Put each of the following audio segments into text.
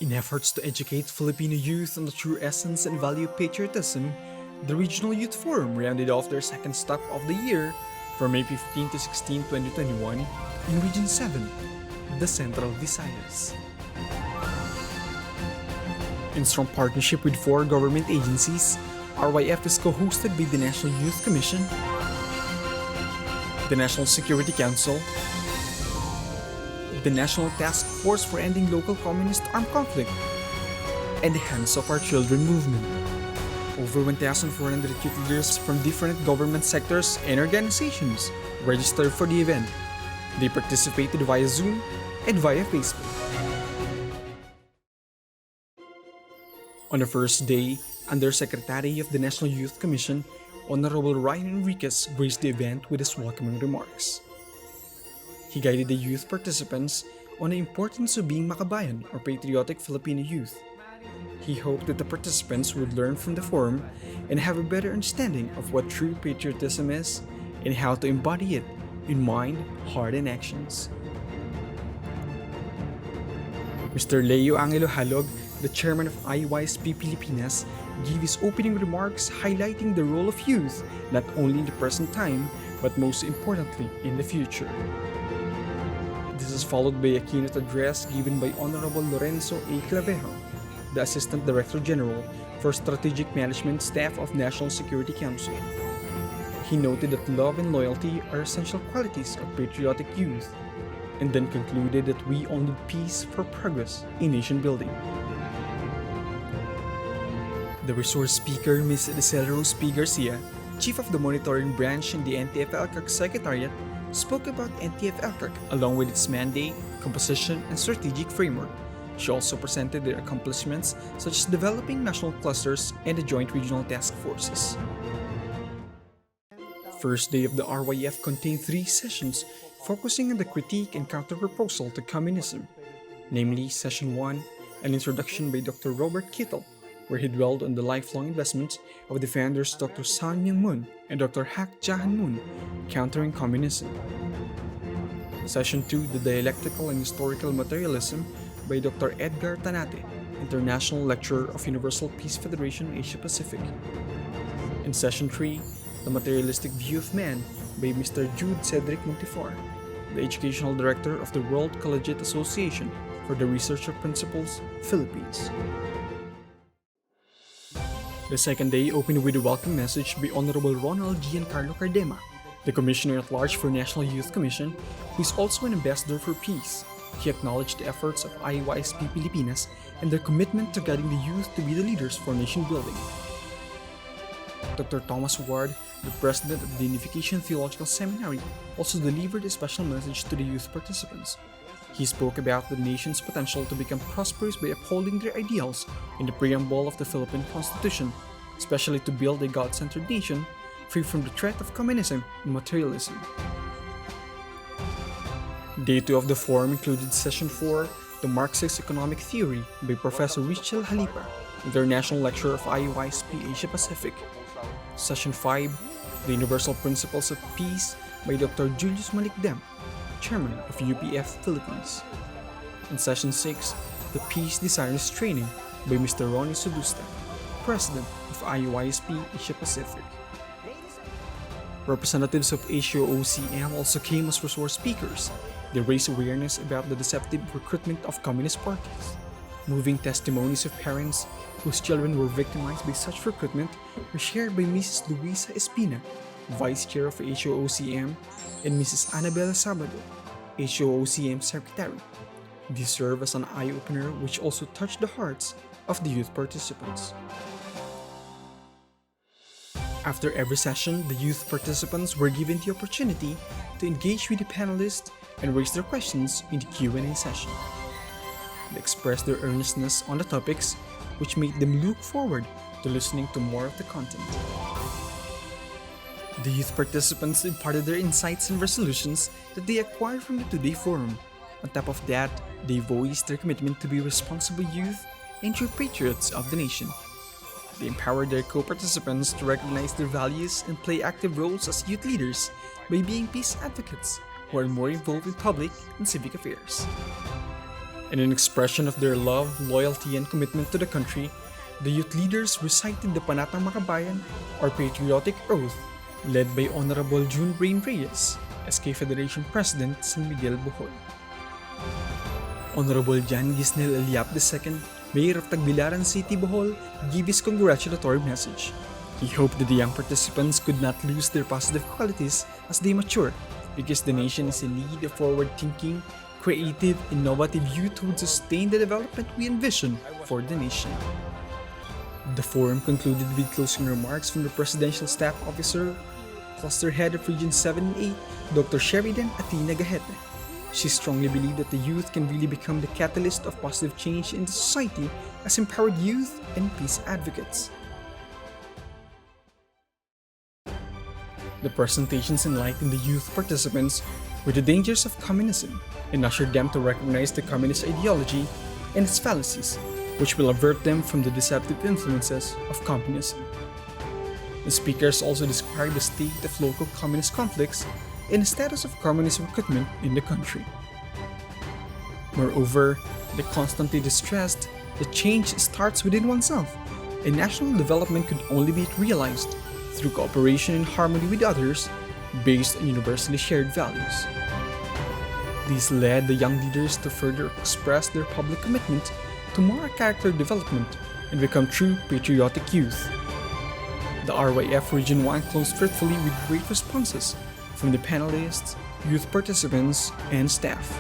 In efforts to educate Filipino youth on the true essence and value of patriotism, the Regional Youth Forum rounded off their second stop of the year from May 15 to 16, 2021 in Region 7, the Central Visayas. In strong partnership with 4 government agencies, RYF is co-hosted by the National Youth Commission, the National Security Council, the National Task Force for Ending Local Communist Armed Conflict, and the Hands of Our Children movement. Over 1,400 youth leaders from different government sectors and organizations registered for the event. They participated via Zoom and via Facebook. On the first day, Undersecretary of the National Youth Commission, Honorable Ryan Enriquez, graced the event with his welcoming remarks. He guided the youth participants on the importance of being makabayan or patriotic Filipino youth. He hoped that the participants would learn from the forum and have a better understanding of what true patriotism is and how to embody it in mind, heart, and actions. Mr. Leo Angelo Halog, the chairman of IYSP Pilipinas, gave his opening remarks highlighting the role of youth not only in the present time but most importantly in the future. This is followed by a keynote address given by Honorable Lorenzo A. Clavejo, the Assistant Director General for Strategic Management Staff of National Security Council. He noted that love and loyalty are essential qualities of patriotic youth, and then concluded that we all need peace for progress in nation building. The resource speaker, Ms. Rose P. Garcia, Chief of the Monitoring Branch in the NTF-ELCAC Secretariat, spoke about NTF-ELCAC along with its mandate, composition, and strategic framework. She also presented their accomplishments such as developing national clusters and the joint regional task forces. First day of the RYF contained 3 sessions focusing on the critique and counter-proposal to communism, namely Session 1, an introduction by Dr. Robert Kittle, where he dwelled on the lifelong investment of the founders Dr. San Myung-moon and Dr. Hak Ja-han-moon, countering communism. Session 2, the dialectical and historical materialism by Dr. Edgar Tanate, International Lecturer of Universal Peace Federation Asia Pacific. In Session 3, the materialistic view of man by Mr. Jude Cedric Montefiore, the Educational Director of the World Collegiate Association for the Research of Principles, Philippines. The second day opened with a welcome message by Honorable Ronald Giancarlo Cardema, the Commissioner at Large for National Youth Commission, who is also an ambassador for peace. He acknowledged the efforts of IYSP Pilipinas and their commitment to guiding the youth to be the leaders for nation building. Dr. Thomas Ward, the President of the Unification Theological Seminary, also delivered a special message to the youth participants. He spoke about the nation's potential to become prosperous by upholding their ideals in the preamble of the Philippine Constitution, especially to build a God-centered nation free from the threat of communism and materialism. Day 2 of the forum included Session 4, the Marxist Economic Theory by Professor Richel Halipa, International Lecturer of IYSP Asia Pacific. Session 5, the Universal Principles of Peace by Dr. Julius Malikdem, Chairman of UPF Philippines. In Session 6, the Peace Desires Training by Mr. Ronnie Sudusta, President of IYSP Asia Pacific. Representatives of ASIO-OCM also came as resource speakers. They raised awareness about the deceptive recruitment of communist parties. Moving testimonies of parents whose children were victimized by such recruitment were shared by Mrs. Luisa Espina, Vice Chair of ASIO-OCM, and Mrs. Annabella Sabado, ASIO-OCM Secretary. These serve as an eye-opener which also touched the hearts of the youth participants. After every session, the youth participants were given the opportunity to engage with the panelists and raise their questions in the Q&A session. They expressed their earnestness on the topics, which made them look forward to listening to more of the content. The youth participants imparted their insights and resolutions that they acquired from the Today Forum. On top of that, they voiced their commitment to be responsible youth and true patriots of the nation. They empowered their co-participants to recognize their values and play active roles as youth leaders by being peace advocates who are more involved in public and civic affairs. In an expression of their love, loyalty, and commitment to the country, the youth leaders recited the Panatang Makabayan, or Patriotic Oath, led by Honorable June Brain Reyes, SK Federation President San Miguel, Bohol. Honorable Jan Gisnel Eliap II, Mayor of Tagbilaran City, Bohol, gave his congratulatory message. He hoped that the young participants could not lose their positive qualities as they mature, because the nation is in need of forward-thinking, creative, innovative youth who would sustain the development we envision for the nation. The forum concluded with closing remarks from the Presidential Staff Officer, Cluster Head of Region 7 and 8, Dr. Sheridan Athena Gahete. She strongly believed that the youth can really become the catalyst of positive change in the society as empowered youth and peace advocates. The presentations enlightened the youth participants with the dangers of communism and ushered them to recognize the communist ideology and its fallacies, which will avert them from the deceptive influences of communism. The speakers also described the state of local communist conflicts and the status of communist recruitment in the country. Moreover, they constantly stressed that change starts within oneself, and national development could only be realized through cooperation and harmony with others based on universally shared values. These led the young leaders to further express their public commitment to moral character development and become true patriotic youth. The RYF Region 1 closed fruitfully with great responses from the panelists, youth participants, and staff.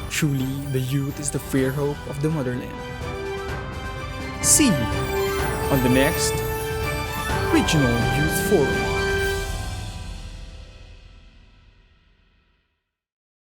Truly, the youth is the fair hope of the motherland. See you on the next Regional Youth Forum.